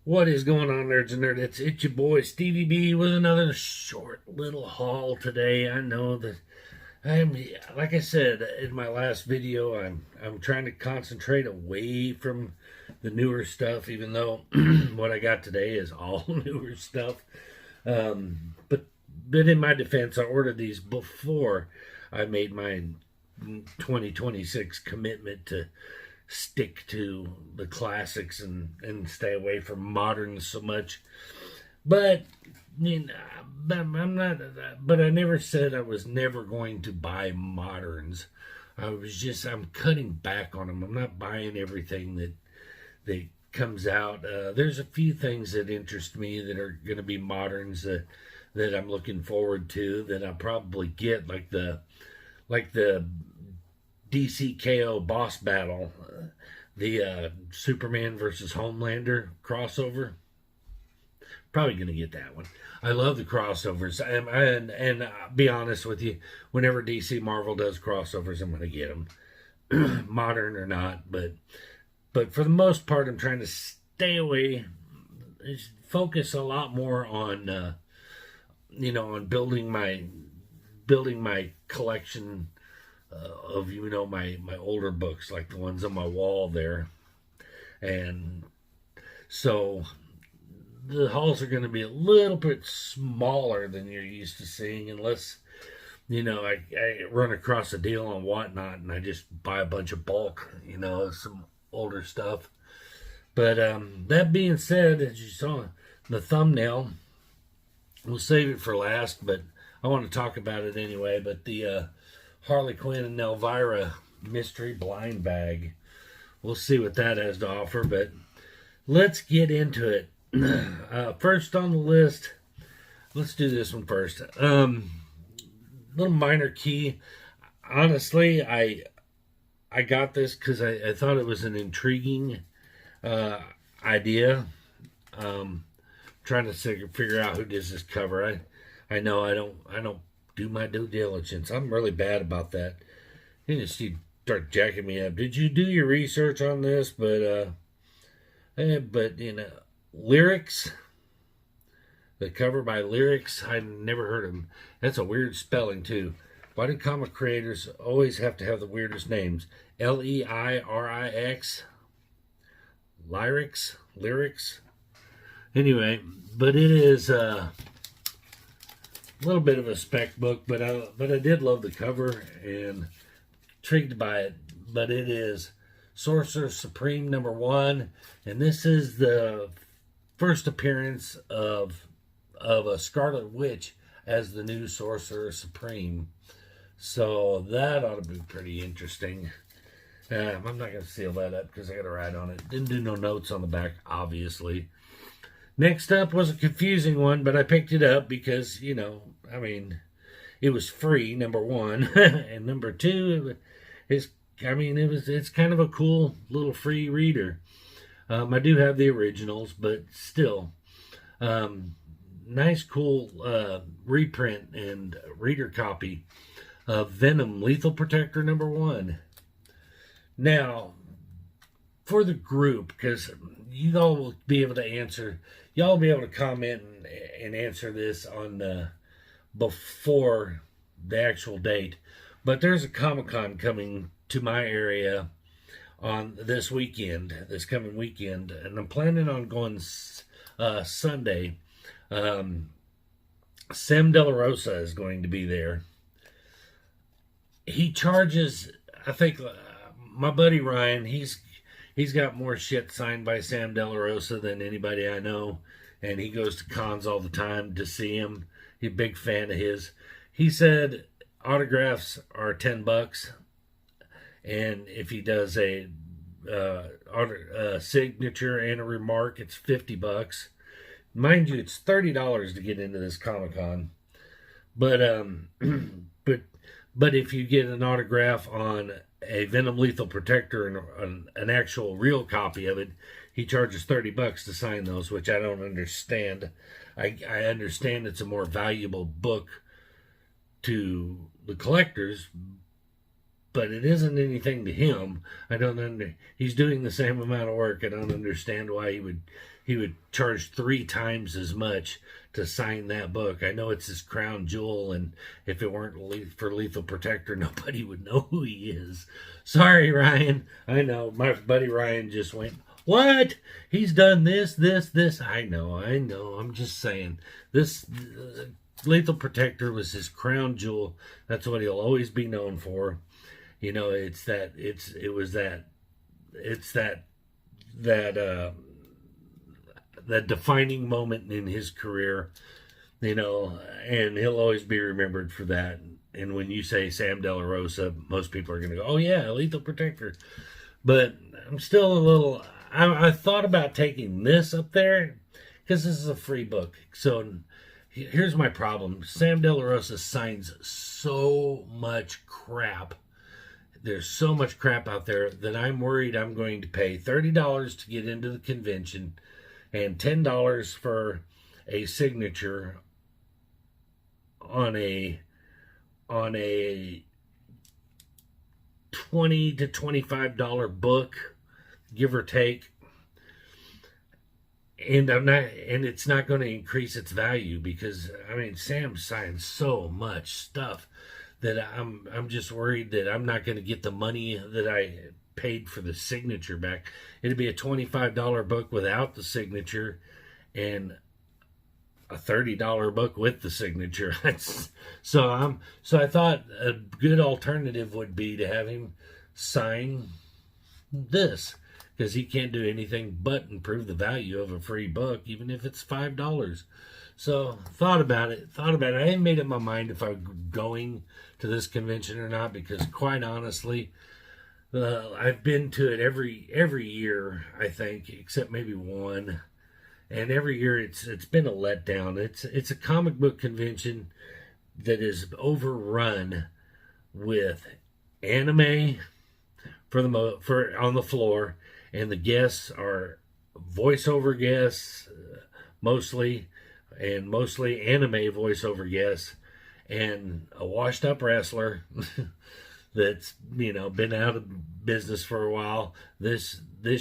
What is going on, nerds and nerdettes? It's your boy Stevie B with another short little haul today. I know that like I said in my last video, I'm trying to concentrate away from the newer stuff, even though what I got today is all newer stuff. But in my defense, I ordered these before I made my 2026 commitment to stick to the classics and stay away from moderns so much. But I'm not. But I never said I was never going to buy moderns. I'm cutting back on them. I'm not buying everything that comes out. There's a few things that interest me that are going to be moderns that I'm looking forward to that I'll probably get, like the DCKO boss battle, the Superman versus Homelander crossover. Probably gonna get that one. I love the crossovers, and be honest with you, whenever DC Marvel does crossovers, I'm gonna get them, modern or not. But for the most part, I'm trying to stay away, focus a lot more on on building my collection of my older books, like the ones on my wall there. And so the hauls are going to be a little bit smaller than you're used to seeing, unless I run across a deal on Whatnot and I just buy a bunch of bulk, some older stuff. But that being said, as you saw in the thumbnail, we'll save it for last, but I want to talk about it anyway. But the Harley Quinn and Elvira mystery blind bag. We'll see what that has to offer, but let's get into it. First on the list, let's do this one first. Little minor key. Honestly, I got this because I thought it was an intriguing idea. Trying to figure out who does this cover. I know I don't do my due diligence. I'm really bad about that. You just start jacking me up. Did you do your research on this? But Lyrics, the cover by Lyrics, I never heard of them. That's a weird spelling too. Why do comic creators always have to have the weirdest names? Leirix, Lyrics. Anyway, but it is a little bit of a spec book, but I did love the cover and intrigued by it. But it is Sorcerer Supreme #1, and this is the first appearance of a Scarlet Witch as the new Sorcerer Supreme. So that ought to be pretty interesting. I'm not going to seal that up because I got to write on it. Didn't do no notes on the back, obviously. Next up was a confusing one, but I picked it up because, it was free, #1, and #2, it's kind of a cool little free reader. I do have the originals, but still, nice, cool reprint and reader copy of Venom Lethal Protector #1. Now, for the group, because you all will be able to answer. Y'all will be able to comment and answer this on before the actual date. But there's a Comic-Con coming to my area on this coming weekend, and I'm planning on going Sunday. Sam De La Rosa is going to be there. He charges, I think, my buddy Ryan, he's got more shit signed by Sam De La Rosa than anybody I know, and he goes to cons all the time to see him. He's a big fan of his. He said autographs are $10, and if he does a signature and a remark, it's $50. Mind you, it's $30 to get into this Comic-Con. But but if you get an autograph on a Venom Lethal Protector and an actual real copy of it, he charges $30 to sign those, which I don't understand. I understand it's a more valuable book to the collectors, but it isn't anything to him. I don't he's doing the same amount of work. I don't understand why he would charge 3 times as much to sign that book. I know it's his crown jewel, and if it weren't for Lethal Protector, nobody would know who he is. Sorry, Ryan. I know my buddy Ryan just went, "What? He's done this. I know. I'm just saying. This Lethal Protector was his crown jewel. That's what he'll always be known for. You know, it's that defining moment in his career, you know, and he'll always be remembered for that. And when you say Sam De La Rosa, most people are going to go, "Oh yeah, Lethal Protector." But I'm still a little, I thought about taking this up there because this is a free book. So here's my problem. Sam De La Rosa signs so much crap. There's so much crap out there that I'm worried I'm going to pay $30 to get into the convention and $10 for a signature on a $20 to $25 book, give or take. And it's not going to increase its value because I mean Sam signs so much stuff that I'm just worried that I'm not going to get the money that I paid for the signature back. It'd be a $25 book without the signature and a $30 book with the signature. So I thought a good alternative would be to have him sign this, because he can't do anything but improve the value of a free book, even if it's $5. So thought about it. I hadn't made up my mind if I was going to this convention or not, because quite honestly, I've been to it every year, I think, except maybe one. And every year it's been a letdown. It's a comic book convention that is overrun with anime for on the floor, and the guests are voiceover guests mostly anime voiceover guests, and a washed up wrestler that's, you know, been out of business for a while. This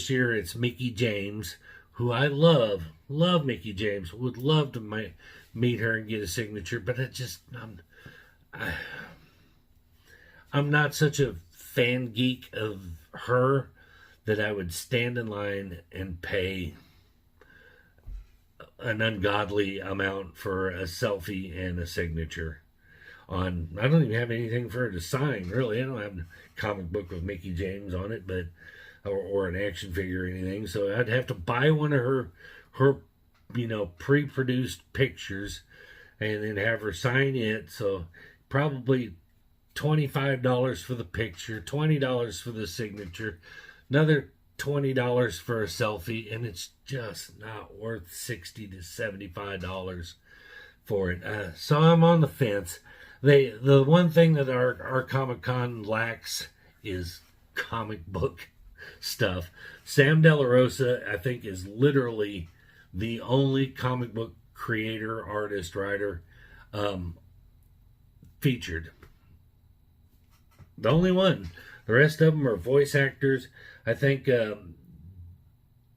year it's Mickie James, who I love Mickie James. Would love to meet her and get a signature, but I'm not such a fan geek of her that I would stand in line and pay an ungodly amount for a selfie and a signature. I don't even have anything for her to sign, really. I don't have a comic book with Mickie James on it, but or an action figure or anything. So I'd have to buy one of her pre-produced pictures and then have her sign it. So probably $25 for the picture, $20 for the signature, another $20 for a selfie, and it's just not worth $60 to $75 for it. So I'm on the fence. The one thing that our Comic-Con lacks is comic book stuff. Sam De La Rosa, I think, is literally the only comic book creator, artist, writer featured. The only one. The rest of them are voice actors. I think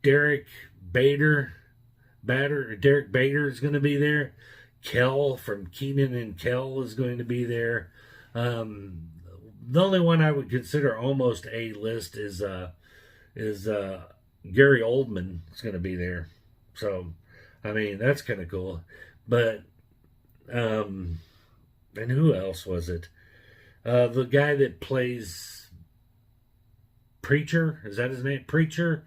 Derek Bader is going to be there. Kel from Keenan and Kel is going to be there. The only one I would consider almost A-list is Gary Oldman is going to be there. So, I mean, that's kind of cool. But, and who else was it? The guy that plays Preacher, is that his name? Preacher?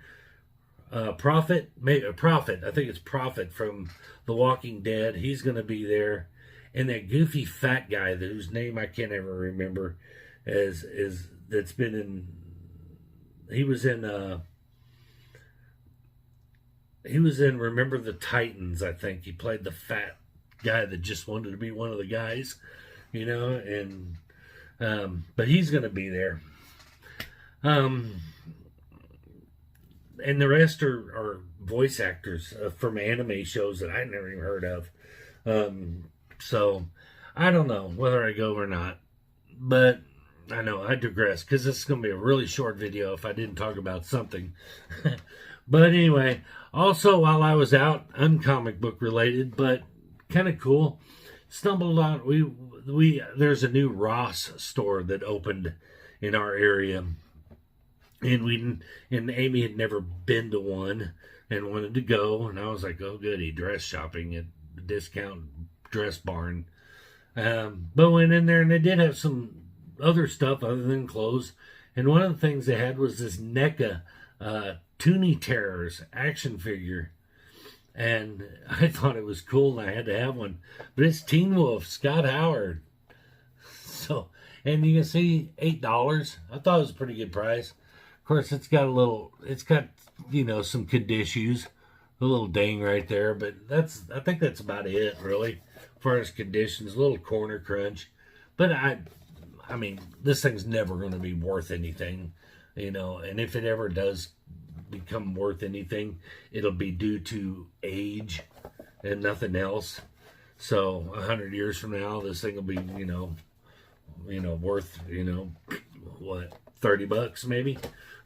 Prophet? Maybe Prophet. I think it's Prophet from The Walking Dead. He's going to be there. And that goofy fat guy whose name I can't ever remember that's been in. He was in Remember the Titans, I think. He played the fat guy that just wanted to be one of the guys, you know, and but he's going to be there. And the rest are voice actors from anime shows that I never even heard of. So I don't know whether I go or not, but I know, I digress, because this is going to be a really short video if I didn't talk about something. But anyway, also while I was out, uncomic book related, but kind of cool, stumbled on, there's a new Ross store that opened in our area. And Amy had never been to one and wanted to go. And I was like, oh, goody, dress shopping at the discount dress barn. But went in there, and they did have some other stuff other than clothes. And one of the things they had was this NECA Toonie Terrors action figure. And I thought it was cool, and I had to have one. But it's Teen Wolf, Scott Howard. So, and you can see $8. I thought it was a pretty good price. Of course, it's got, some conditions, a little ding right there, but I think that's about it, really, as far as conditions, a little corner crunch. But I mean, this thing's never going to be worth anything, and if it ever does become worth anything, it'll be due to age and nothing else. So 100 years from now, this thing will be, worth, what, $30 maybe.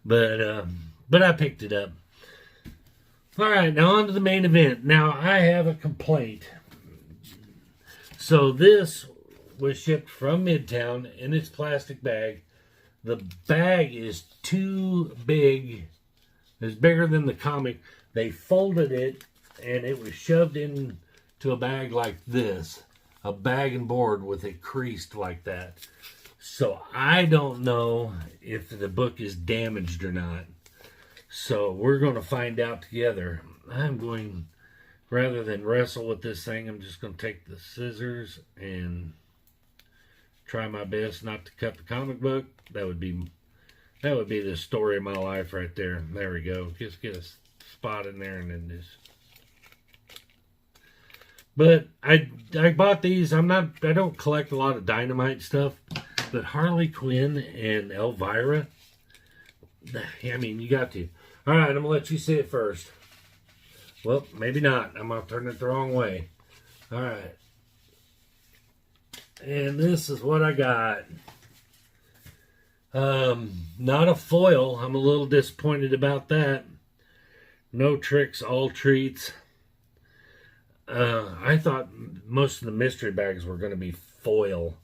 But I picked it up. All right, now on to the main event. Now I have a complaint. So this was shipped from Midtown in its plastic bag. The bag is too big. It's bigger than the comic. They folded it, and it was shoved into a bag like this. A bag and board with it creased like that. So I don't know if the book is damaged or not. So we're going to find out together. Rather than wrestle with this thing, I'm just going to take the scissors and try my best not to cut the comic book. That would be the story of my life right there. There we go. Just get a spot in there and then just. But I bought these. I don't collect a lot of Dynamite stuff, but Harley Quinn and Elvira. I mean, you got to. All right, I'm gonna let you see it first. Well, maybe not. I'm gonna turn it the wrong way. All right. And this is what I got. Not a foil. I'm a little disappointed about that. No tricks, all treats. I thought most of the mystery bags were going to be foil.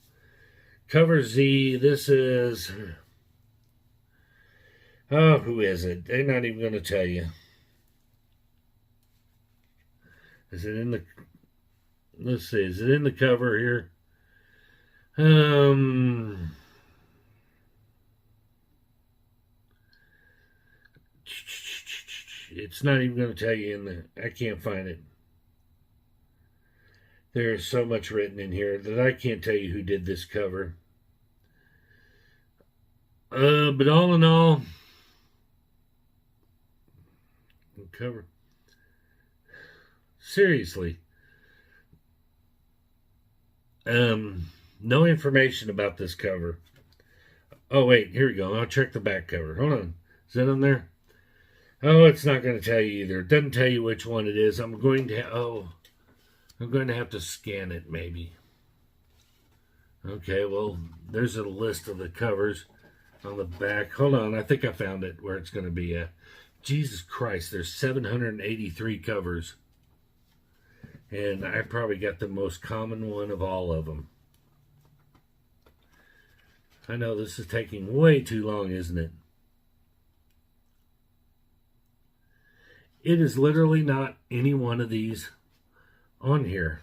Cover Z. This is... Oh, who is it? They're not even going to tell you. Is it in the... Let's see. Is it in the cover here? It's not even going to tell you in the... I can't find it. There's so much written in here that I can't tell you who did this cover. But all in all, cover. Seriously. No information about this cover. Oh, wait, here we go. I'll check the back cover. Hold on. Is that on there? Oh, it's not going to tell you either. It doesn't tell you which one it is. I'm going to have to scan it, maybe. Okay, well, there's a list of the covers on the back. Hold on, I think I found it where it's going to be at. Jesus Christ, there's 783 covers. And I probably got the most common one of all of them. I know this is taking way too long, isn't it? It is literally not any one of these on here.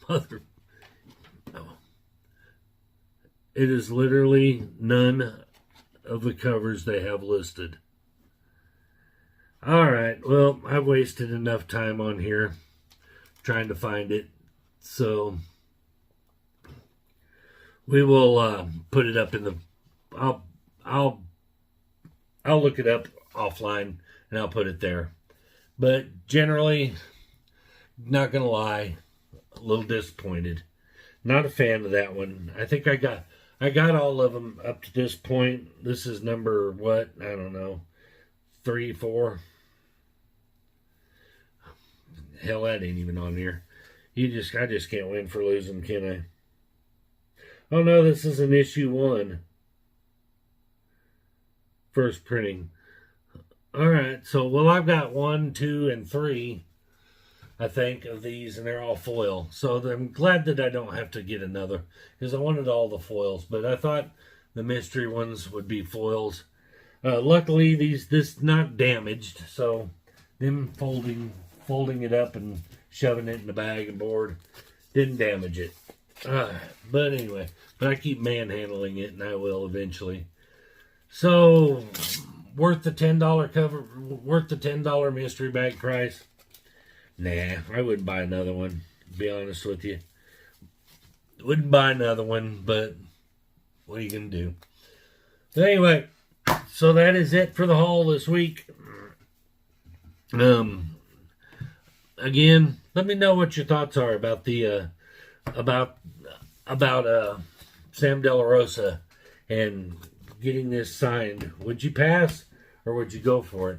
Mother. No. It is literally none of the covers they have listed. Alright, well, I've wasted enough time on here trying to find it. So we will put it up in the... I'll look it up offline and I'll put it there. But generally, not gonna lie, a little disappointed. Not a fan of that one. I think I got all of them up to this point. This is number what? I don't know. 3, 4. Hell, that ain't even on here. I just can't win for losing, can I? Oh no, this is an issue 1. First printing. Alright, so, well, I've got 1, 2, and 3, I think, of these, and they're all foil. So I'm glad that I don't have to get another, because I wanted all the foils, but I thought the mystery ones would be foils. Luckily, this not damaged, so them folding it up and shoving it in the bag and board didn't damage it. But anyway, but I keep manhandling it, and I will eventually. So, worth the $10 cover, worth the $10 mystery bag price? Nah, I wouldn't buy another one, to be honest with you. Wouldn't buy another one, but what are you going to do? But anyway, so that is it for the haul this week. Again, let me know what your thoughts are about the about Sam De La Rosa and getting this signed. Would you pass or would you go for it?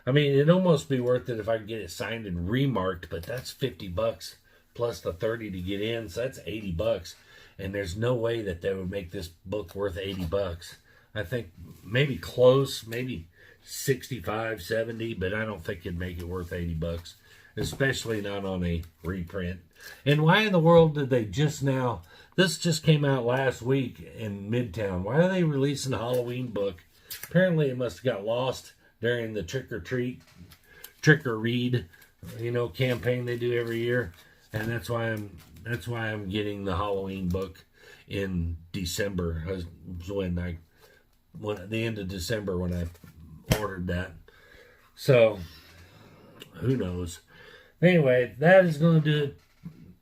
I mean, it'd almost be worth it if I could get it signed and remarked, but that's $50 plus the 30 to get in, so that's $80. And there's no way that they would make this book worth $80. I think maybe close, maybe 65, 70, but I don't think it'd make it worth $80, especially not on a reprint. And why in the world did they just now, this just came out last week in Midtown. Why are they releasing a Halloween book? Apparently it must have got lost during the trick or read, campaign they do every year. And that's why I'm getting the Halloween book in December. When the end of December when I ordered that. So who knows? Anyway, that is going to do it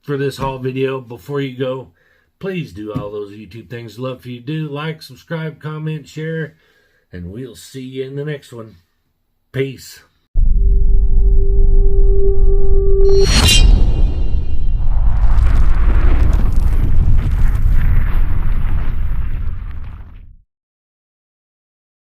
for this haul video. Before you go, please do all those YouTube things. Love for you to do. Like, subscribe, comment, share, and we'll see you in the next one. Peace.